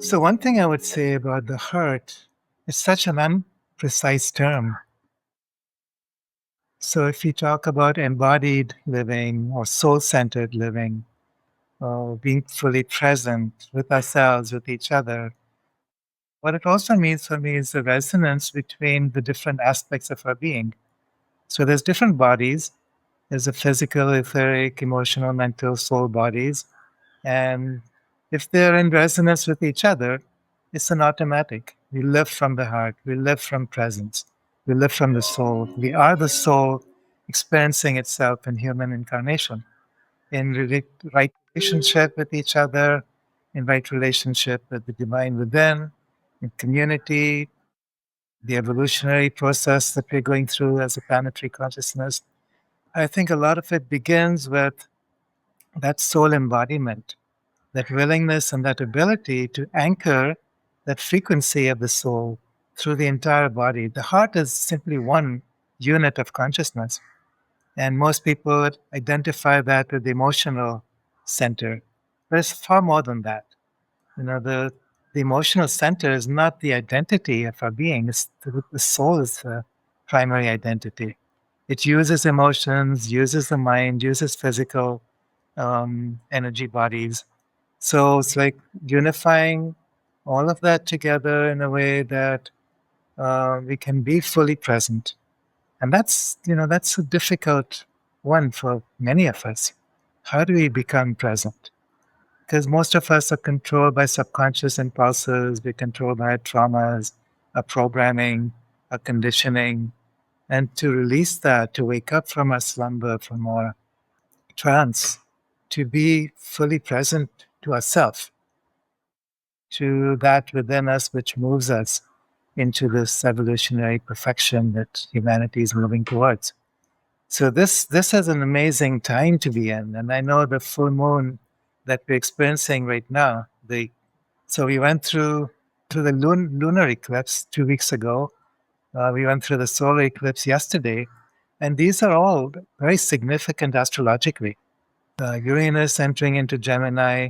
So, one thing I would say about the heart is such an unprecise term. So, if you talk about embodied living or soul centered living, or being fully present with ourselves, with each other, what it also means for me is the resonance between the different aspects of our being. So, there's different bodies. There's a physical, etheric, emotional, mental, soul bodies. And if they're in resonance with each other, it's an automatic. We live from the heart, we live from presence, we live from the soul. We are the soul experiencing itself in human incarnation, in right relationship with each other, in right relationship with the divine within, in community, the evolutionary process that we're going through as a planetary consciousness. I think a lot of it begins with that soul embodiment, that willingness and that ability to anchor that frequency of the soul through the entire body. The heart is simply one unit of consciousness, and most people identify that with the emotional center. But it's far more than that. The emotional center is not the identity of our being. The soul is the primary identity. It uses emotions, uses the mind, uses physical energy bodies. So it's like unifying all of that together in a way that we can be fully present. And that's a difficult one for many of us. How do we become present? Because most of us are controlled by subconscious impulses, we're controlled by our traumas, our programming, our conditioning. And to release that, to wake up from our slumber, from our trance, to be fully present to ourselves, to that within us which moves us into this evolutionary perfection that humanity is moving towards. So this is an amazing time to be in, and I know the full moon that we're experiencing right now. So we went through the lunar eclipse 2 weeks ago. We went through the solar eclipse yesterday, and these are all very significant astrologically. Uranus entering into Gemini,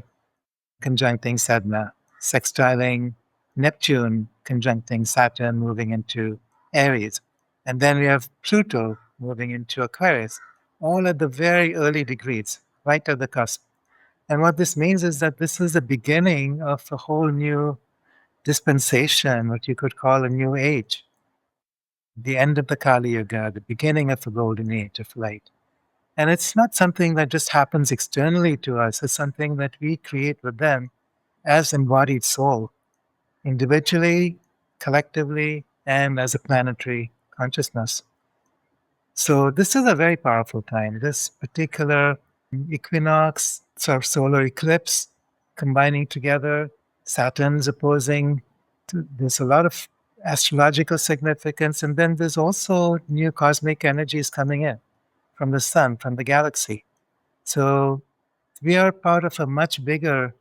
conjuncting Sadhana, sextiling Neptune, conjuncting Saturn, moving into Aries. And then we have Pluto moving into Aquarius, all at the very early degrees, right at the cusp. And what this means is that this is the beginning of a whole new dispensation, what you could call a new age, the end of the Kali Yuga, the beginning of the golden age of light. And it's not something that just happens externally to us, it's something that we create within as embodied soul, individually, collectively, and as a planetary consciousness. So this is a very powerful time. This particular equinox, sort of solar eclipse, combining together, Saturn's opposing. There's a lot of astrological significance, and then there's also new cosmic energies coming in from the sun, from the galaxy. So we are part of a much bigger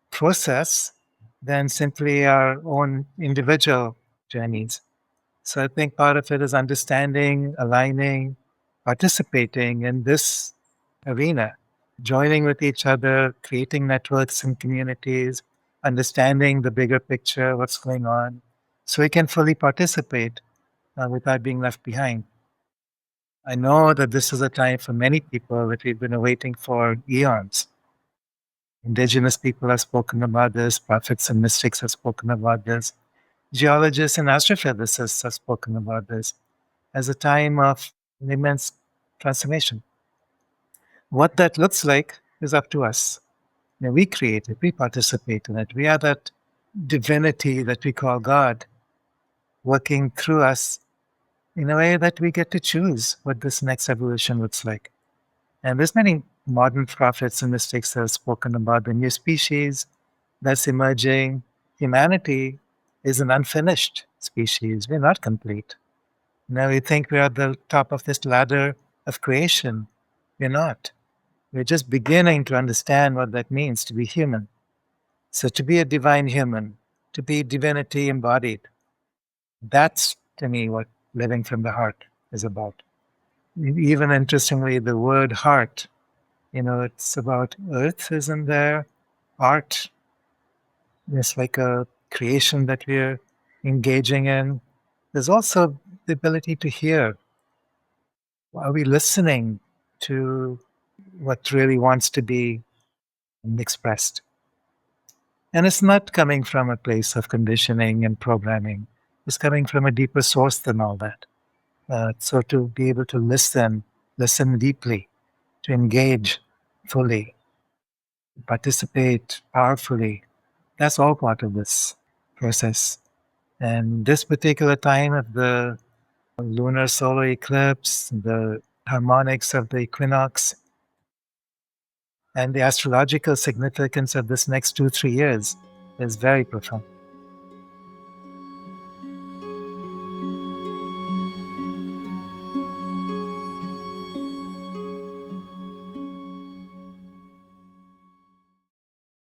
process than simply our own individual journeys. So I think part of it is understanding, aligning, participating in this arena, joining with each other, creating networks and communities, understanding the bigger picture, what's going on, so we can fully participate without being left behind. I know that this is a time for many people that we've been awaiting for eons. Indigenous people have spoken about this, prophets and mystics have spoken about this, geologists and astrophysicists have spoken about this as a time of immense transformation. What that looks like is up to us. We create it, we participate in it. We are that divinity that we call God working through us in a way that we get to choose what this next evolution looks like. And there's many modern prophets and mystics that have spoken about the new species that's emerging. Humanity is an unfinished species. We're not complete. Now we think we're at the top of this ladder of creation. We're not. We're just beginning to understand what that means to be human. So to be a divine human, to be divinity embodied, that's to me what living from the heart is about. Even interestingly, the word heart, it's about earth, isn't there? Art, It's like a creation that we're engaging in. There's also the ability to hear. Are we listening to what really wants to be expressed? And it's not coming from a place of conditioning and programming. It's coming from a deeper source than all that. So to be able to listen deeply, to engage fully, participate powerfully, that's all part of this process. And this particular time of the lunar solar eclipse, the harmonics of the equinox, and the astrological significance of this next 2, 3 years is very profound.